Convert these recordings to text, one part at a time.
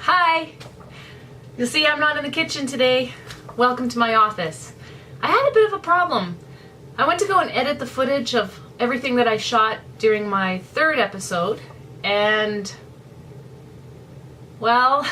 Hi! You'll see I'm not in the kitchen today. Welcome to my office. I had a bit of a problem. I went to go and edit the footage of everything that I shot during my third episode, and well,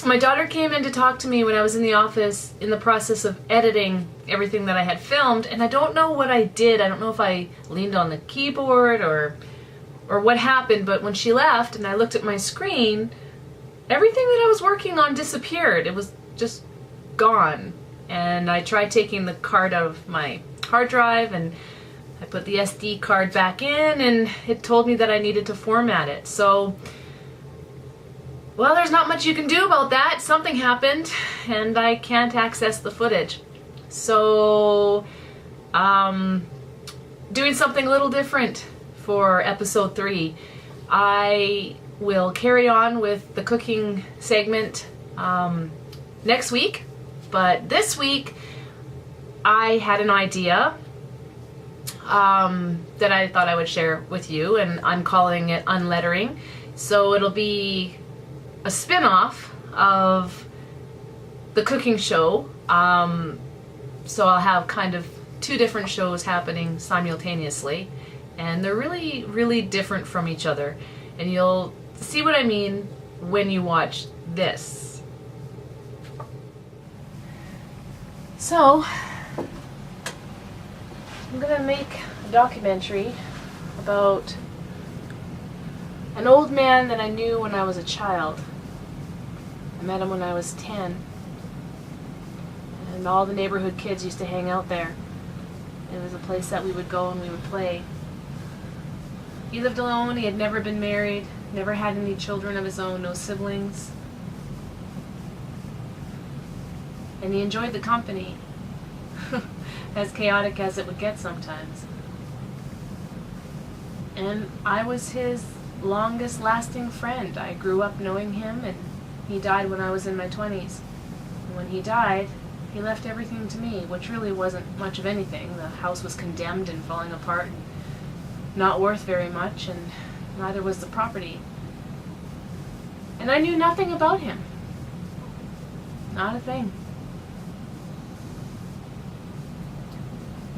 my daughter came in to talk to me when I was in the office in the process of editing everything that I had filmed, and I don't know what I did. I don't know if I leaned on the keyboard or what happened, but when she left and I looked at my screen, everything that I was working on disappeared. It was just gone. And I tried taking the card out of my hard drive and I put the SD card back in and it told me that I needed to format it. So, well, there's not much you can do about that. Something happened and I can't access the footage. So, doing something a little different for episode 3. I will carry on with the cooking segment next week, but this week I had an idea that I thought I would share with you, and I'm calling it Unlettering. So it'll be a spin-off of the cooking show. So I'll have kind of 2 different shows happening simultaneously, and they're really, really different from each other. And you'll see what I mean when you watch this. So, I'm gonna make a documentary about an old man that I knew when I was a child. I met him when I was 10. And all the neighborhood kids used to hang out there. It was a place that we would go and we would play. He lived alone, he had never been married, never had any children of his own, no siblings. And he enjoyed the company, as chaotic as it would get sometimes. And I was his longest lasting friend. I grew up knowing him, and he died when I was in my 20s. And when he died, he left everything to me, which really wasn't much of anything. The house was condemned and falling apart, and not worth very much, and neither was the property. And I knew nothing about him. Not a thing.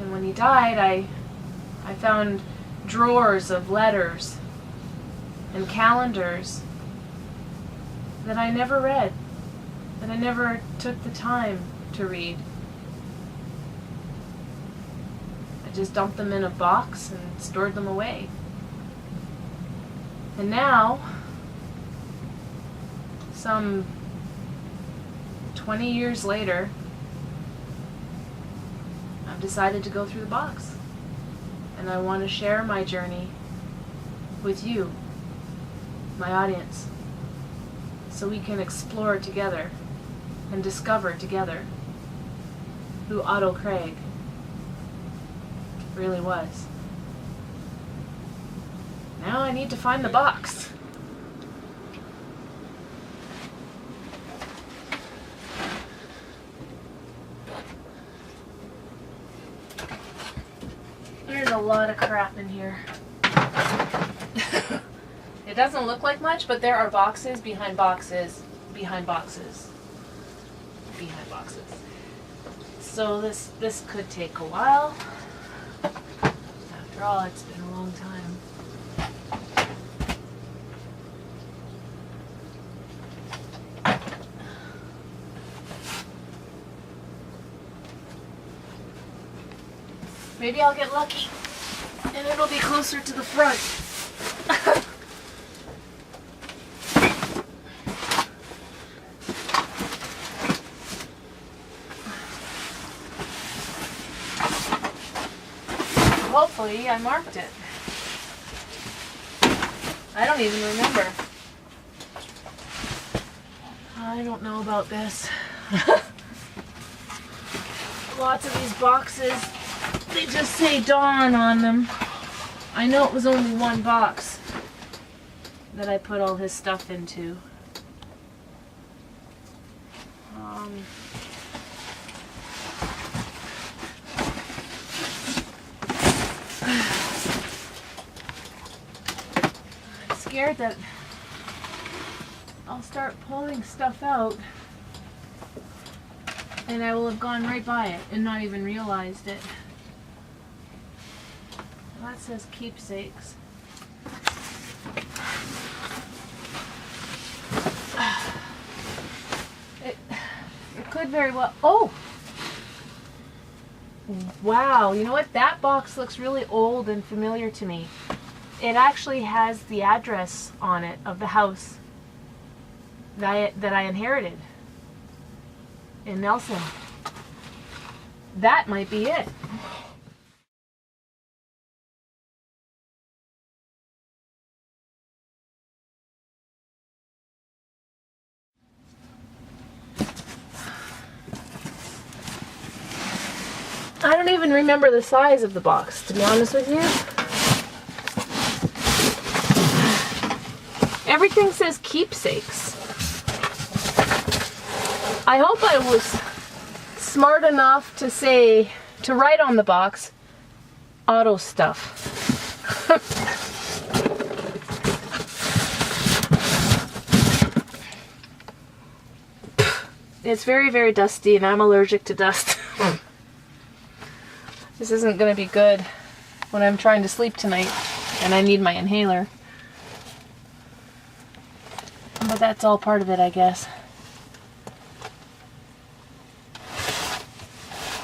And when he died, I found drawers of letters and calendars that I never read, that I never took the time to read. I just dumped them in a box and stored them away. And now, some 20 years later, I've decided to go through the box. And I want to share my journey with you, my audience, so we can explore together and discover together who Otto Craig really was. Now I need to find the box. There's a lot of crap in here. It doesn't look like much, but there are boxes behind boxes behind boxes behind boxes. So this could take a while. After all, it's been a long time. Maybe I'll get lucky and it'll be closer to the front. Hopefully I marked it. I don't even remember. I don't know about this. Lots of these boxes, they just say Dawn on them. I know it was only one box that I put all his stuff into. I'm scared that I'll start pulling stuff out and I will have gone right by it and not even realized it. Well, that says keepsakes. It could very well. Oh! Wow, you know what? That box looks really old and familiar to me. It actually has the address on it of the house that I inherited in Nelson. That might be it. I don't even remember the size of the box, to be honest with you. Everything says keepsakes. I hope I was smart enough to write on the box, auto stuff. It's very, very dusty and I'm allergic to dust. This isn't going to be good when I'm trying to sleep tonight and I need my inhaler. But that's all part of it, I guess.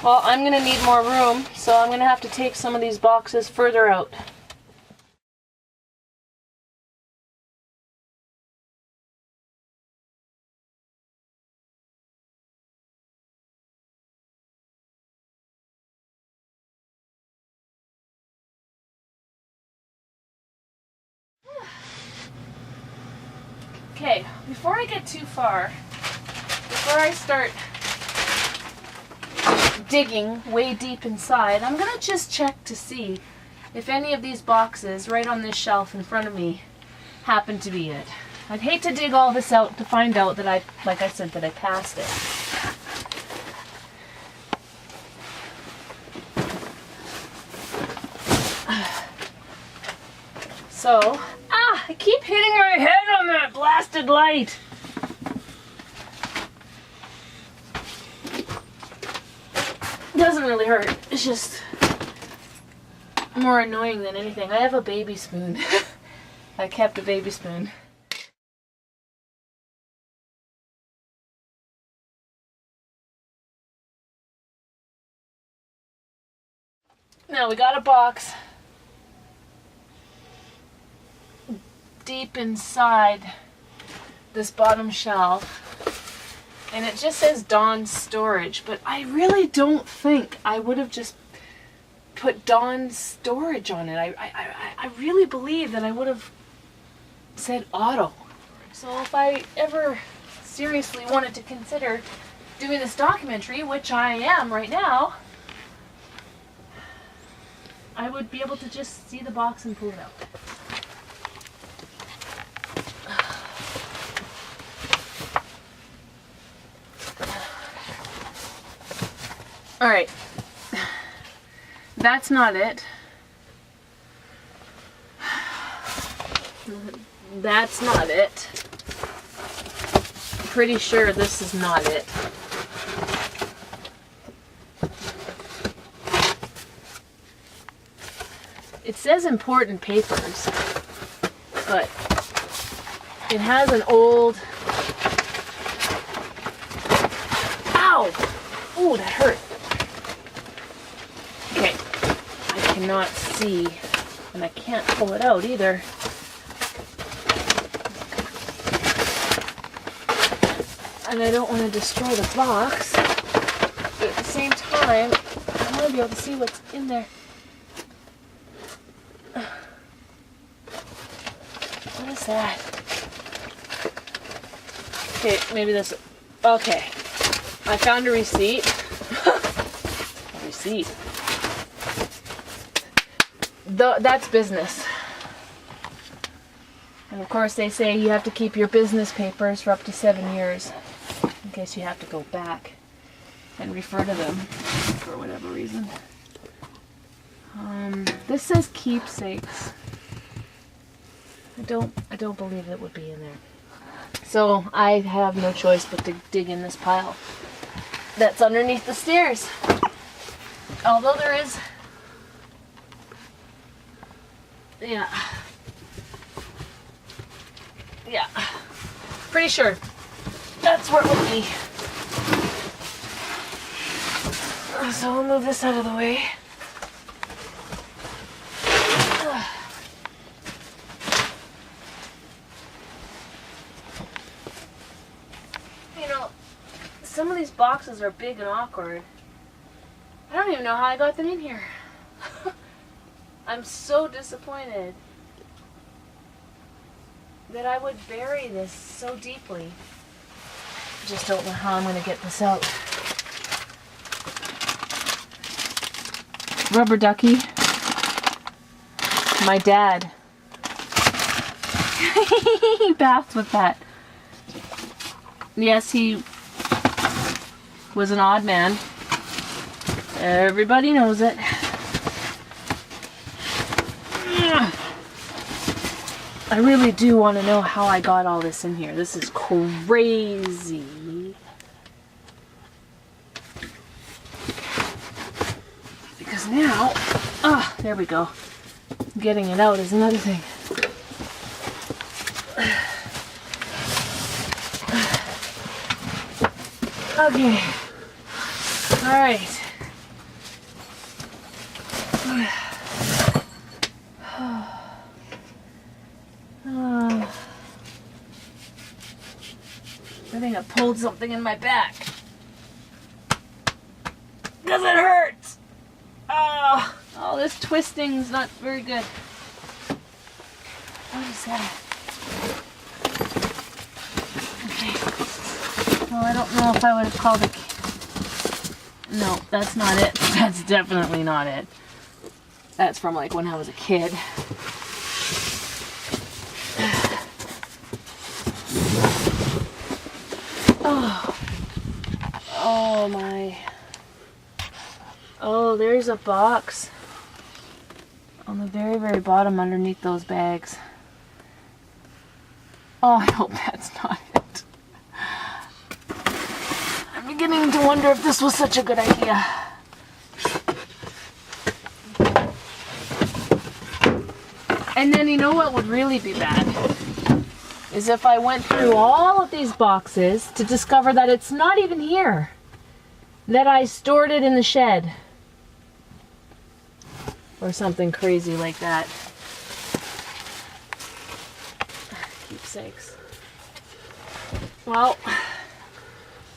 Well, I'm going to need more room, so I'm going to have to take some of these boxes further out. Okay, before I get too far, before I start digging way deep inside, I'm going to just check to see if any of these boxes right on this shelf in front of me happen to be it. I'd hate to dig all this out to find out that like I said, that I passed it. So, I keep hitting my head on that blasted light. Doesn't really hurt. It's just more annoying than anything. I have a baby spoon. I kept a baby spoon. Now we got a box deep inside this bottom shelf. And it just says Dawn's Storage, but I really don't think I would have just put Dawn's Storage on it. I really believe that I would have said Auto. So if I ever seriously wanted to consider doing this documentary, which I am right now, I would be able to just see the box and pull it out. Alright, that's not it. That's not it. I'm pretty sure this is not it. It says important papers, but it has an old... Ow! Ooh, that hurt. Okay, I cannot see, and I can't pull it out either. And I don't want to destroy the box, but at the same time, I want to be able to see what's in there. What is that? Okay, maybe this... Okay, I found a receipt. A receipt. That's business. And of course they say you have to keep your business papers for up to 7 years in case you have to go back and refer to them for whatever reason. This says keepsakes. I don't believe it would be in there. So I have no choice but to dig in this pile that's underneath the stairs. Although there is, yeah, pretty sure that's where it would be. So we'll move this out of the way. You know, some of these boxes are big and awkward. I don't even know how I got them in here. I'm so disappointed that I would bury this so deeply. I just don't know how I'm going to get this out. Rubber ducky. My dad. He bathed with that. Yes, he was an odd man. Everybody knows it. I really do want to know how I got all this in here. This is crazy. Because now, there we go. Getting it out is another thing. Okay. All right. I think I pulled something in my back. Because it hurts. Oh, this twisting's not very good. What is that? Okay. Well, I don't know if I would have called it. No, that's not it. That's definitely not it. That's from like when I was a kid. Oh my. Oh, there's a box on the very, very bottom underneath those bags. Oh, I hope that's not it. I'm beginning to wonder if this was such a good idea. And then you know what would really be bad? Is if I went through all of these boxes to discover that it's not even here. That I stored it in the shed. Or something crazy like that. Keepsakes. Well,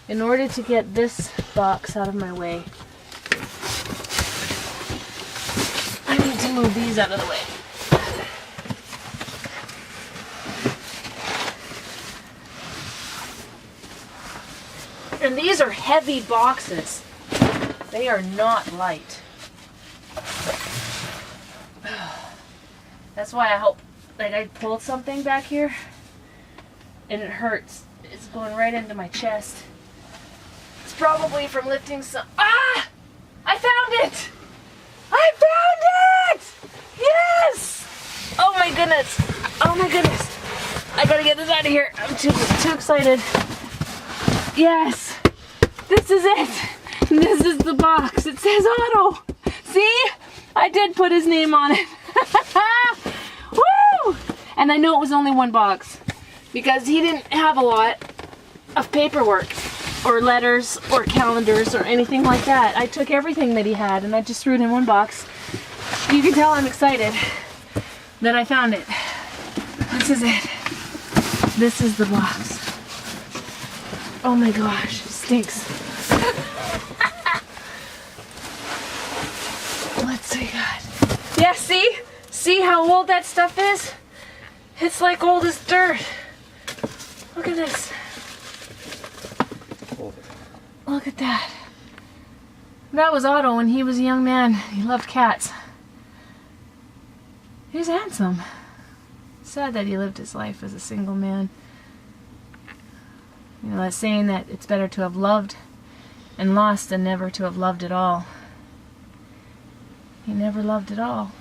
in order to get this box out of my way, I need to move these out of the way. And these are heavy boxes. They are not light. That's why I hope, like I pulled something back here and it hurts. It's going right into my chest. It's probably from lifting some, I found it! I found it! Yes! Oh my goodness. Oh my goodness. I gotta get this out of here. I'm too excited. Yes! This is it! This is the box. It says Otto! See? I did put his name on it. Woo! And I know it was only one box because he didn't have a lot of paperwork or letters or calendars or anything like that. I took everything that he had and I just threw it in one box. You can tell I'm excited that I found it. This is it. This is the box. Oh my gosh, it stinks. Let's see, God. Yeah, see? See how old that stuff is? It's like old as dirt. Look at this. Look at that. That was Otto when he was a young man. He loved cats. He was handsome. Sad that he lived his life as a single man. You know, that saying that it's better to have loved and lost than never to have loved at all. He never loved at all.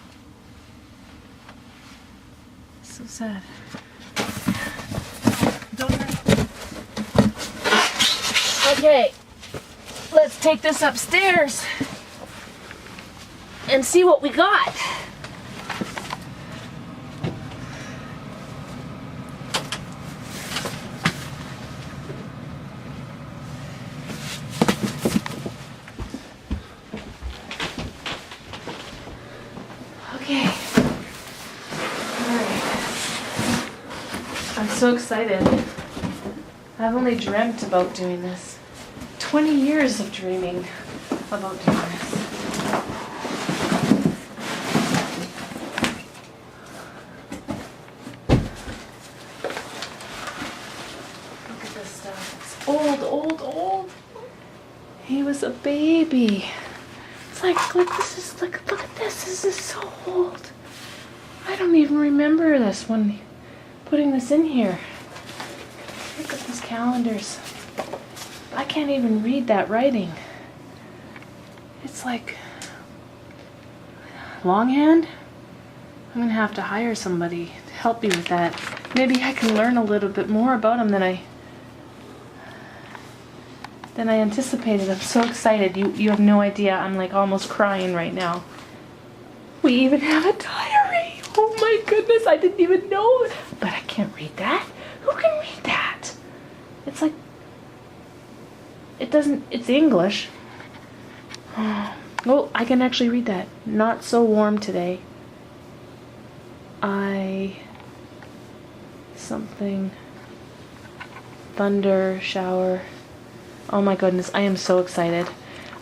So sad. Don't Okay, let's take this upstairs and see what we got. Okay. Alright. I'm so excited. I've only dreamt about doing this. 20 years of dreaming about doing this. Look at this stuff. It's old. He was a baby. It's like, look at this. This is so old. I don't even remember this one, putting this in here. Look at these calendars. I can't even read that writing. It's like longhand. I'm gonna have to hire somebody to help me with that. Maybe I can learn a little bit more about him than I anticipated. I'm so excited. You have no idea. I'm like almost crying right now. We even have a diary. Oh my goodness, I didn't even know. But I can't read that. Who can read that? It's like, it's English. Oh, I can actually read that. Not so warm today. Thunder, shower. Oh my goodness, I am so excited.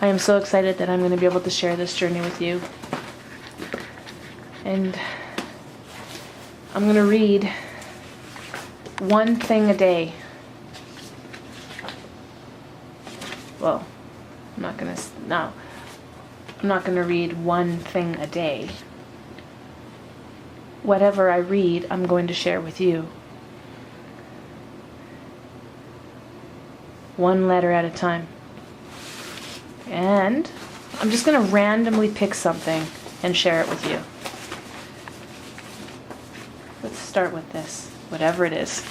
I am so excited that I'm going to be able to share this journey with you. And I'm going to read one thing a day. Well, I'm not going to read one thing a day. Whatever I read, I'm going to share with you. One letter at a time. And I'm just going to randomly pick something and share it with you. Let's start with this, whatever it is.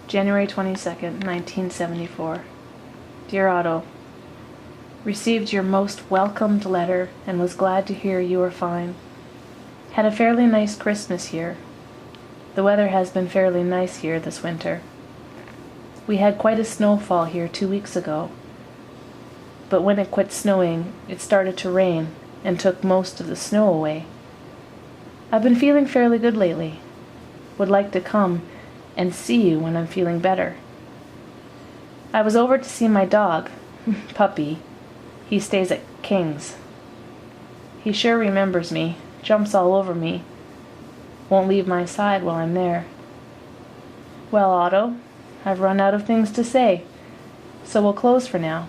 January 22nd, 1974. Dear Otto, received your most welcomed letter and was glad to hear you are fine. Had a fairly nice Christmas here. The weather has been fairly nice here this winter. We had quite a snowfall here 2 weeks ago, but when it quit snowing, it started to rain and took most of the snow away. I've been feeling fairly good lately. Would like to come and see you when I'm feeling better. I was over to see my dog, Puppy. He stays at King's. He sure remembers me, jumps all over me, won't leave my side while I'm there. Well, Otto, I've run out of things to say, so we'll close for now.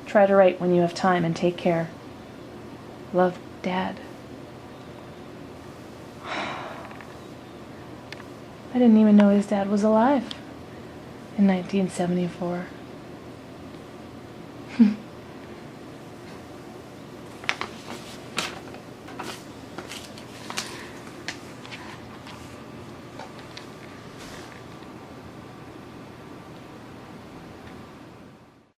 Try to write when you have time and take care. Love, Dad. I didn't even know his dad was alive in 1974.